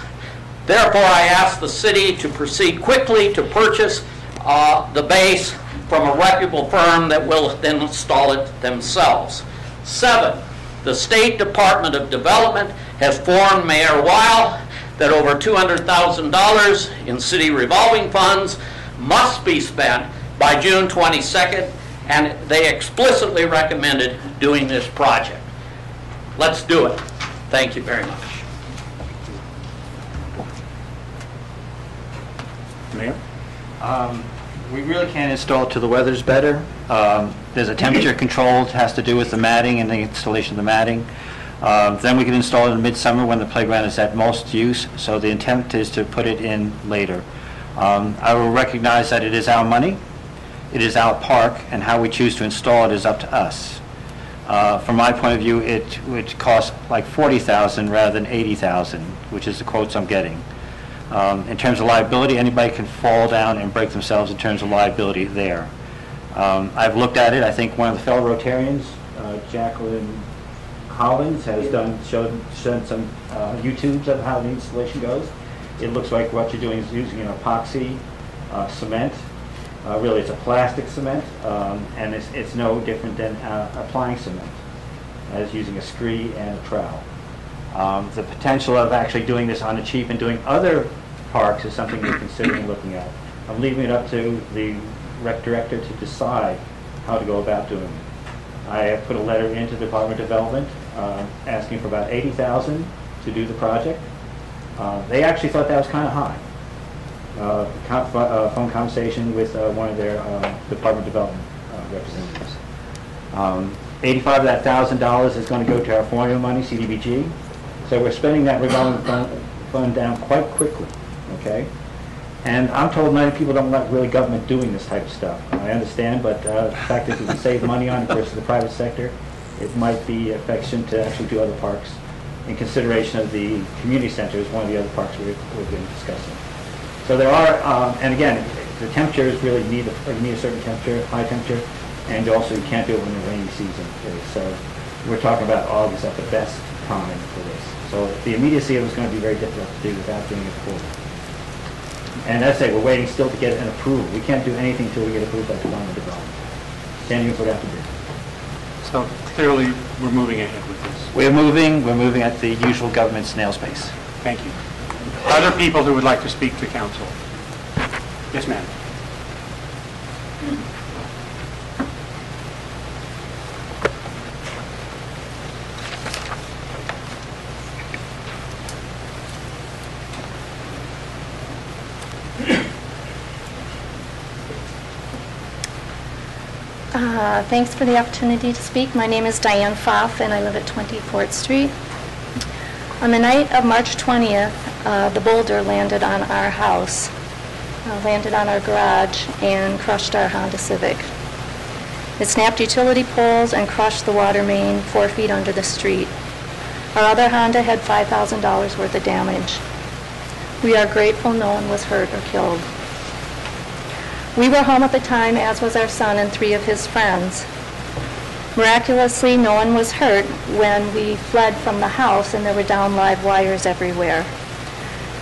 therefore I ask the city to proceed quickly to purchase the base from a reputable firm that will then install it themselves. 7, the State Department of Development has informed Mayor Weil that over $200,000 in city revolving funds must be spent by June 22nd, and they explicitly recommended doing this project. Let's do it. Thank you very much. Mayor? We really can't install it till the weather's better. There's a temperature control, it has to do with the matting and the installation of the matting. Then we can install it in midsummer when the playground is at most use, so the intent is to put it in later. I will recognize that it is our money, it is our park, and how we choose to install it is up to us. From my point of view, it would cost like $40,000 rather than $80,000, which is the quotes I'm getting. In terms of liability, anybody can fall down and break themselves in terms of liability there. I've looked at it. I think one of the fellow Rotarians, Jacqueline Collins, has shown some YouTubes of how the installation goes. It looks like what you're doing is using an epoxy cement. Really, it's a plastic cement, and it's no different than applying cement, as using a scree and a trowel. The potential of actually doing this on the cheap and doing other parks is something we're considering looking at. I'm leaving it up to the rec director to decide how to go about doing it. I have put a letter into the Department of Development asking for about $80,000 to do the project. They actually thought that was kind of high. Phone conversation with one of their Department of Development representatives. 85 of that $1,000 is going to go to our formula money, CDBG. So we're spending that revolving fund down quite quickly, okay? And I'm told many people don't like really government doing this type of stuff. I understand, but the fact that we can save money on it versus the private sector, it might be efficient to actually do other parks in consideration of the community center is one of the other parks we've been discussing. So there are, and again, the temperatures really need a certain temperature, high temperature, and also you can't do it when the rainy season is. So we're talking about August at the best time for this. So the immediacy of it is going to be very difficult to do without doing it fully. And as I say, we're waiting still to get an approval. We can't do anything until we get approved by the Department of Development. Can't even put out the bid. So clearly, we're moving ahead with this. We're moving at the usual government snail's pace. Thank you. Other people who would like to speak to council? Yes, ma'am. Thanks for the opportunity to speak. My name is Diane Pfaff, and I live at 20 Fort Street. On the night of March 20th, the boulder landed on our house, landed on our garage, and crushed our Honda Civic. It snapped utility poles and crushed the water main 4 feet under the street. Our other Honda had $5,000 worth of damage. We are grateful no one was hurt or killed. We were home at the time, as was our son and 3 of his friends. Miraculously, no one was hurt when we fled from the house and there were down live wires everywhere.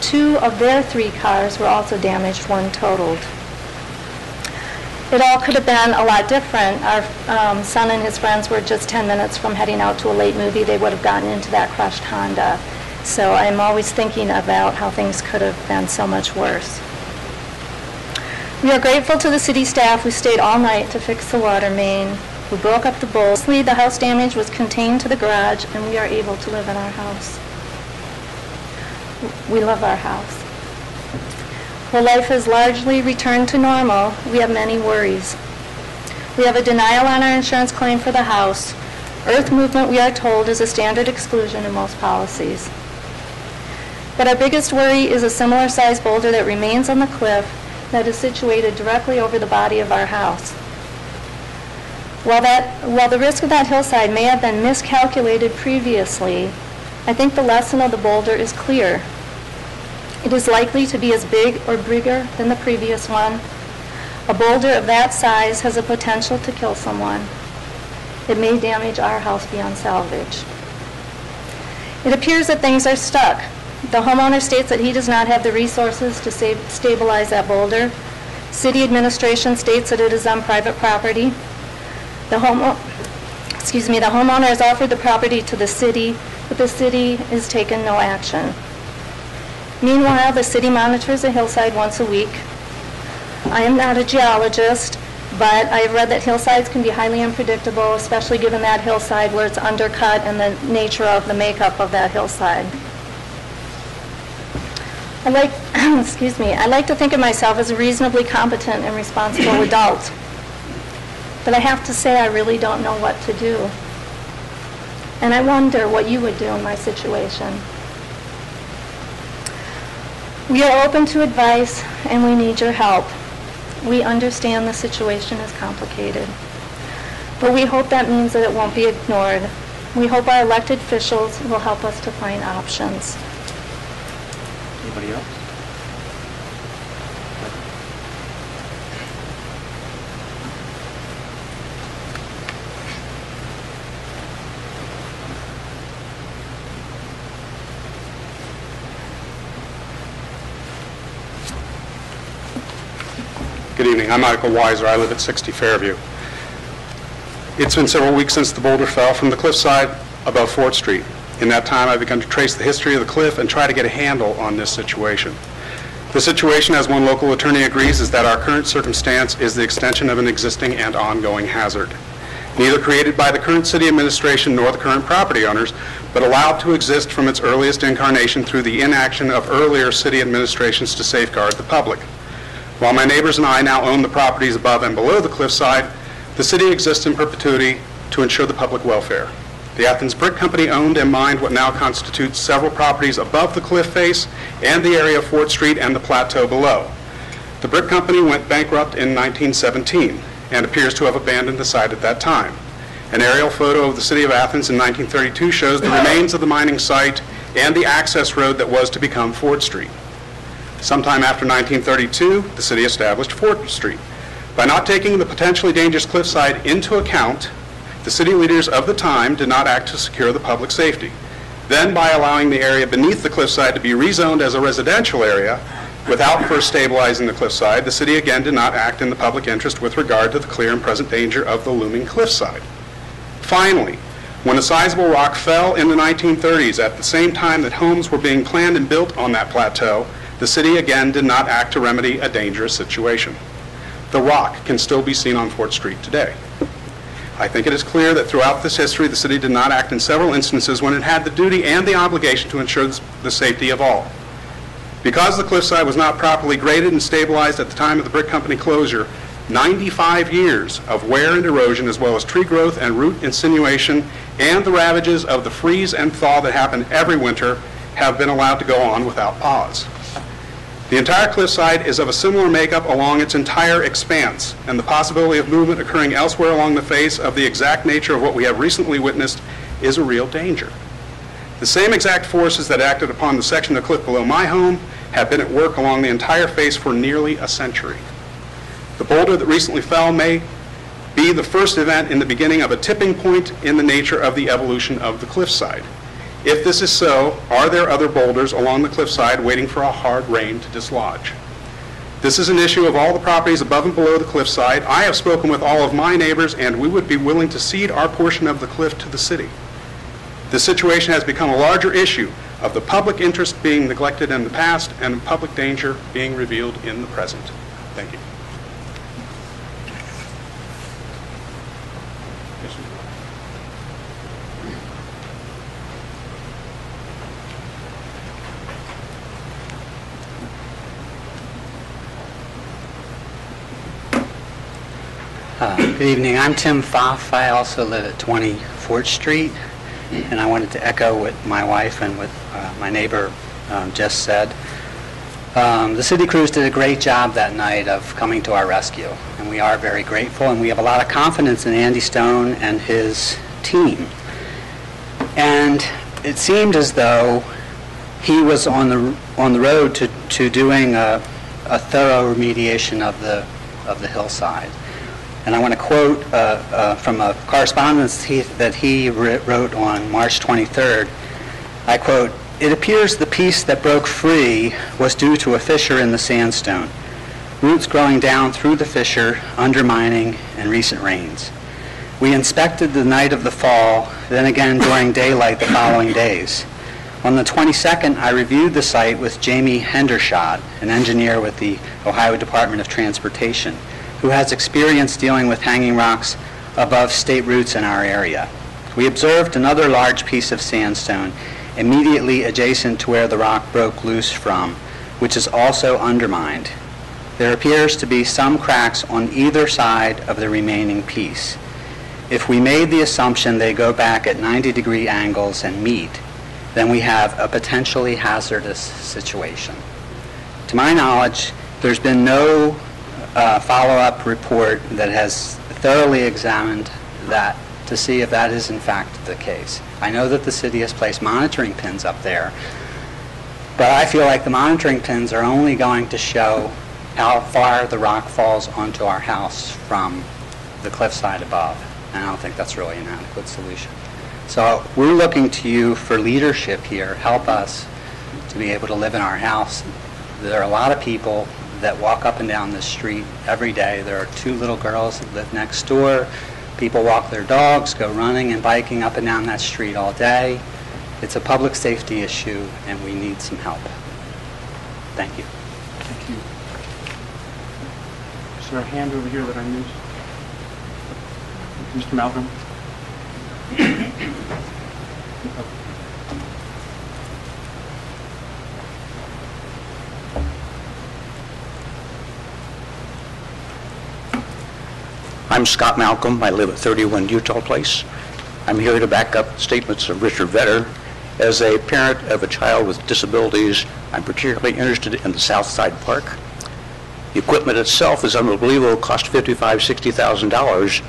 2 of their 3 cars were also damaged, 1 totaled. It all could have been a lot different. Our son and his friends were just 10 minutes from heading out to a late movie. They would have gotten into that crushed Honda. So I'm always thinking about how things could have been so much worse. We are grateful to the city staff who stayed all night to fix the water main, who broke up the bowls. The house damage was contained to the garage, and we are able to live in our house. We love our house. While life has largely returned to normal, we have many worries. We have a denial on our insurance claim for the house. Earth movement, we are told, is a standard exclusion in most policies. But our biggest worry is a similar-sized boulder that remains on the cliff that is situated directly over the body of our house. While the risk of that hillside may have been miscalculated previously, I think the lesson of the boulder is clear. It is likely to be as big or bigger than the previous one. A boulder of that size has a potential to kill someone. It may damage our house beyond salvage. It appears that things are stuck. The homeowner states that he does not have the resources to stabilize that boulder. City administration states that it is on private property. The homeowner has offered the property to the city, but the city has taken no action. Meanwhile, the city monitors the hillside once a week. I am not a geologist, but I have read that hillsides can be highly unpredictable, especially given that hillside where it's undercut and the nature of the makeup of that hillside. I like to think of myself as a reasonably competent and responsible adult. But I have to say I really don't know what to do. And I wonder what you would do in my situation. We are open to advice and we need your help. We understand the situation is complicated. But we hope that means that it won't be ignored. We hope our elected officials will help us to find options. Anybody else? Good evening. I'm Michael Weiser. I live at 60 Fairview. It's been several weeks since the boulder fell from the cliffside above 4th Street. In that time, I've begun to trace the history of the cliff and try to get a handle on this situation. The situation, as one local attorney agrees, is that our current circumstance is the extension of an existing and ongoing hazard, neither created by the current city administration nor the current property owners, but allowed to exist from its earliest incarnation through the inaction of earlier city administrations to safeguard the public. While my neighbors and I now own the properties above and below the cliffside, the city exists in perpetuity to ensure the public welfare. The Athens Brick Company owned and mined what now constitutes several properties above the cliff face and the area of 4th Street and the plateau below. The Brick Company went bankrupt in 1917 and appears to have abandoned the site at that time. An aerial photo of the city of Athens in 1932 shows the remains of the mining site and the access road that was to become 4th Street. Sometime after 1932, the city established 4th Street. By not taking the potentially dangerous cliffside into account, the city leaders of the time did not act to secure the public safety. Then, by allowing the area beneath the cliffside to be rezoned as a residential area, without first stabilizing the cliffside, the city again did not act in the public interest with regard to the clear and present danger of the looming cliffside. Finally, when a sizable rock fell in the 1930s at the same time that homes were being planned and built on that plateau, the city again did not act to remedy a dangerous situation. The rock can still be seen on 4th Street today. I think it is clear that throughout this history, the city did not act in several instances when it had the duty and the obligation to ensure the safety of all. Because the cliffside was not properly graded and stabilized at the time of the Brick Company closure, 95 years of wear and erosion, as well as tree growth and root insinuation, and the ravages of the freeze and thaw that happen every winter, have been allowed to go on without pause. The entire cliffside is of a similar makeup along its entire expanse, and the possibility of movement occurring elsewhere along the face of the exact nature of what we have recently witnessed is a real danger. The same exact forces that acted upon the section of cliff below my home have been at work along the entire face for nearly a century. The boulder that recently fell may be the first event in the beginning of a tipping point in the nature of the evolution of the cliffside. If this is so, are there other boulders along the cliffside waiting for a hard rain to dislodge? This is an issue of all the properties above and below the cliffside. I have spoken with all of my neighbors, and we would be willing to cede our portion of the cliff to the city. This situation has become a larger issue of the public interest being neglected in the past and public danger being revealed in the present. Thank you. Good evening. I'm Tim Pfaff. I also live at 20 4th Street, and I wanted to echo what my wife and what my neighbor just said. The city crews did a great job that night of coming to our rescue, and we are very grateful, and we have a lot of confidence in Andy Stone and his team. And it seemed as though he was on the road to doing a thorough remediation of the hillside. And I want to quote from a correspondence that he wrote on March 23rd. I quote, "It appears the piece that broke free was due to a fissure in the sandstone, roots growing down through the fissure, undermining in recent rains. We inspected the night of the fall, then again during daylight the following days. On the 22nd, I reviewed the site with Jamie Hendershot, an engineer with the Ohio Department of Transportation, who has experience dealing with hanging rocks above state routes in our area. We observed another large piece of sandstone immediately adjacent to where the rock broke loose from, which is also undermined. There appears to be some cracks on either side of the remaining piece. If we made the assumption they go back at 90-degree angles and meet, then we have a potentially hazardous situation. To my knowledge, there's been no follow-up report that has thoroughly examined that to see if that is in fact the case. I know that the city has placed monitoring pins up there, but I feel like the monitoring pins are only going to show how far the rock falls onto our house from the cliffside above. And I don't think that's really an adequate solution. So we're looking to you for leadership here. Help us to be able to live in our house. There are a lot of people that walk up and down this street every day. There are 2 little girls that live next door. People walk their dogs, go running and biking up and down that street all day. It's a public safety issue, and we need some help. Thank you. Thank you. Is there a hand over here that I missed? Mr. Malcolm? I'm Scott Malcolm. I live at 31 Utah Place. I'm here to back up statements of Richard Vetter. As a parent of a child with disabilities, I'm particularly interested in the South Side Park. The equipment itself is unbelievable, cost $55,000, $60,000,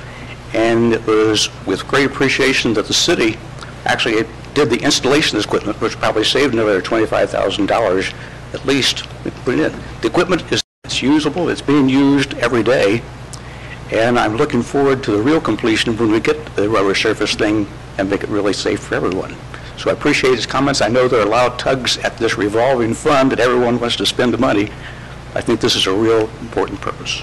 and it was with great appreciation that the city actually did the installation of this equipment, which probably saved another $25,000 at least. The equipment is usable, it's being used every day, and I'm looking forward to the real completion when we get the rubber surface thing and make it really safe for everyone. So I appreciate his comments. I know there are a lot of tugs at this revolving fund that everyone wants to spend the money. I think this is a real important purpose.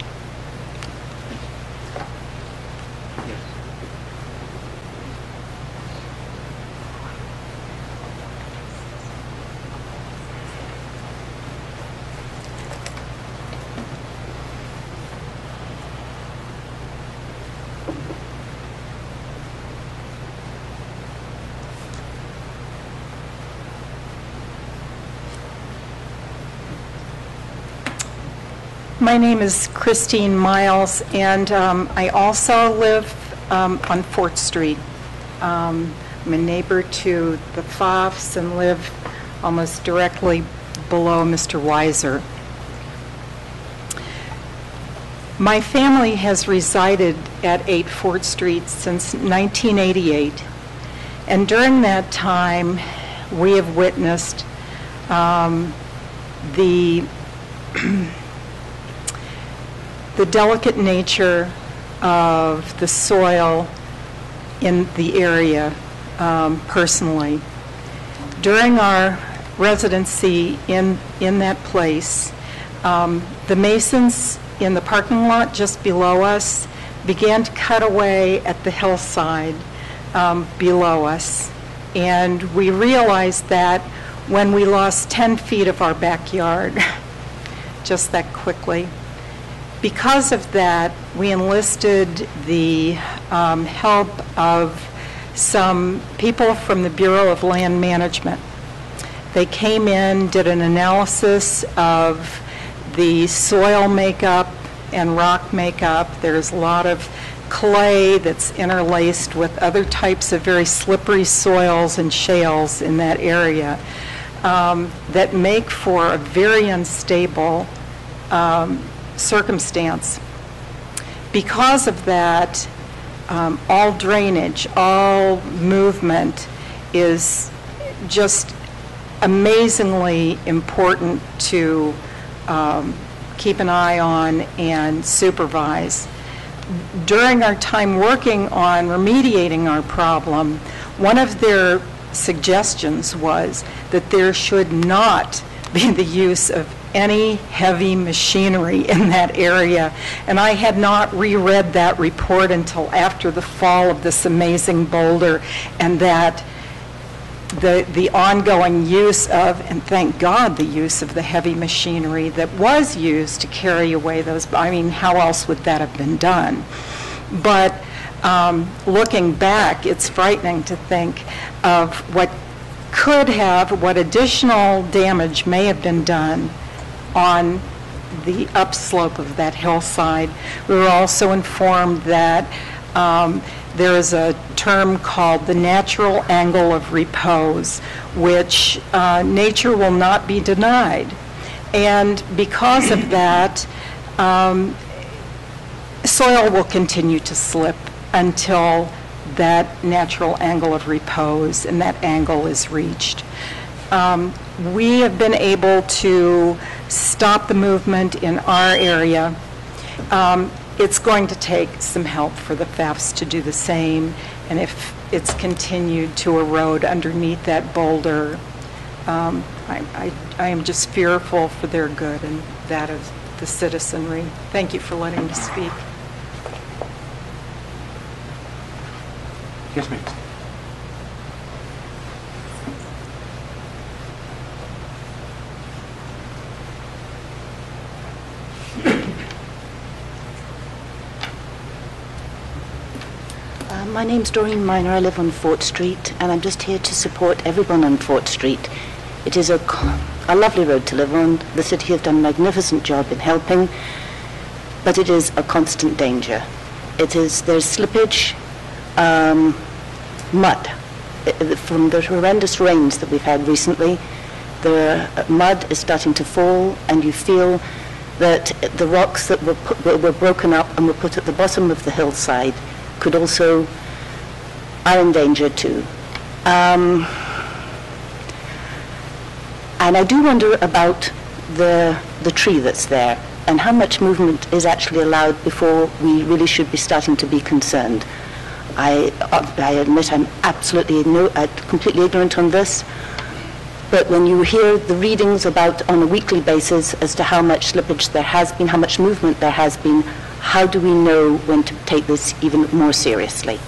My name is Christine Miles, and I also live on 4th Street. I'm a neighbor to the Pfaffs and live almost directly below Mr. Weiser. My family has resided at 8 4th Street since 1988, and during that time, we have witnessed the delicate nature of the soil in the area personally. During our residency in that place, the masons in the parking lot just below us began to cut away at the hillside below us. And we realized that when we lost 10 feet of our backyard, just that quickly. Because of that, we enlisted the help of some people from the Bureau of Land Management. They came in, did an analysis of the soil makeup and rock makeup. There's a lot of clay that's interlaced with other types of very slippery soils and shales in that area that make for a very unstable circumstance. Because of that, all drainage, all movement is just amazingly important to keep an eye on and supervise. During our time working on remediating our problem, one of their suggestions was that there should not be the use of any heavy machinery in that area. And I had not reread that report until after the fall of this amazing boulder, and that the ongoing use of, and thank God, the use of the heavy machinery that was used to carry away those, I mean, how else would that have been done? But looking back, it's frightening to think of what additional damage may have been done on the upslope of that hillside. We were also informed that there is a term called the natural angle of repose, which nature will not be denied. And because of that, soil will continue to slip until that natural angle of repose and that angle is reached. We have been able to stop the movement in our area. It's going to take some help for the thefts to do the same, and if it's continued to erode underneath that boulder, I am just fearful for their good and that of the citizenry. Thank you for letting me speak. Yes, ma'am. My name's Doreen Miner. I live on Fort Street, and I'm just here to support everyone on Fort Street. It is a lovely road to live on. The city have done a magnificent job in helping, but it is a constant danger. There's slippage, mud. From the horrendous rains that we've had recently, the mud is starting to fall, and you feel that the rocks that were broken up and were put at the bottom of the hillside are in danger too. And I do wonder about the tree that's there and how much movement is actually allowed before we really should be starting to be concerned. I admit I'm completely ignorant on this, but when you hear the readings about on a weekly basis as to how much slippage there has been, how much movement there has been, how do we know when to take this even more seriously?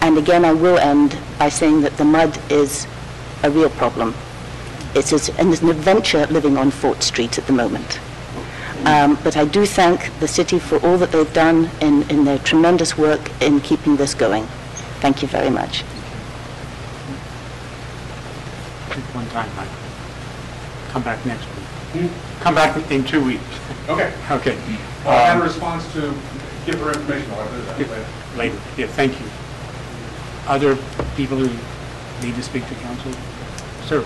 And again, I will end by saying that the mud is a real problem. And there's an adventure living on Fort Street at the moment. But I do thank the city for all that they've done in their tremendous work in keeping this going. Thank you very much. One time, Mike. Come back next week. Come back in 2 weeks. Okay. Okay. I had a response to give her information. I'll do that later. Later. Yeah, thank you. Other people who need to speak to council? Sir.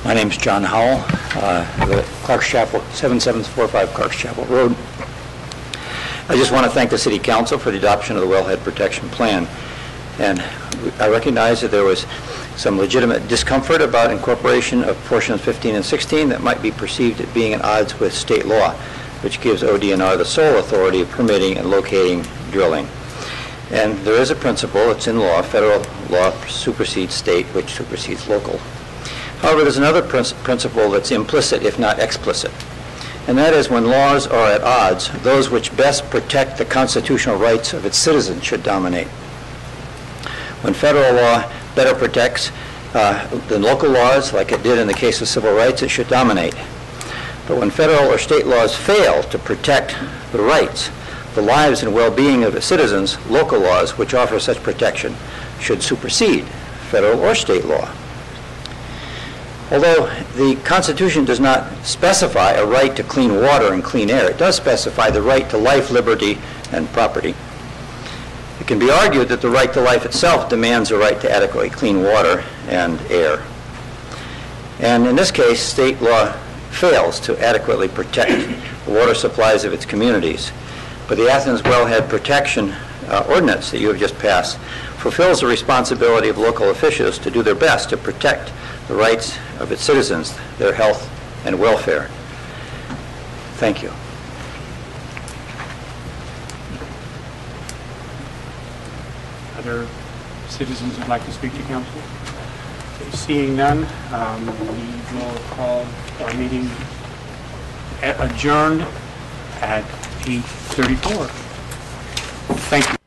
My name's John Howell, Clark's Chapel, 7745 Clark's Chapel Road. I just want to thank the City Council for the adoption of the Wellhead Protection Plan. And I recognize that there was some legitimate discomfort about incorporation of portions 15 and 16 that might be perceived as being at odds with state law, which gives ODNR the sole authority of permitting and locating drilling. And there is a principle, it's in law, federal law supersedes state, which supersedes local. However, there's another principle that's implicit, if not explicit, and that is when laws are at odds, those which best protect the constitutional rights of its citizens should dominate. When federal law better protects than local laws, like it did in the case of civil rights, it should dominate. But when federal or state laws fail to protect the rights, the lives and well-being of its citizens, local laws which offer such protection should supersede federal or state law. Although the Constitution does not specify a right to clean water and clean air, it does specify the right to life, liberty, and property. It can be argued that the right to life itself demands a right to adequately clean water and air. And in this case, state law fails to adequately protect the water supplies of its communities. But the Athens Wellhead Protection Ordinance that you have just passed fulfills the responsibility of local officials to do their best to protect the rights of its citizens, their health and welfare. Thank you. Other citizens who'd like to speak to council? Okay, seeing none, we will call our meeting adjourned at 8:34. Thank you.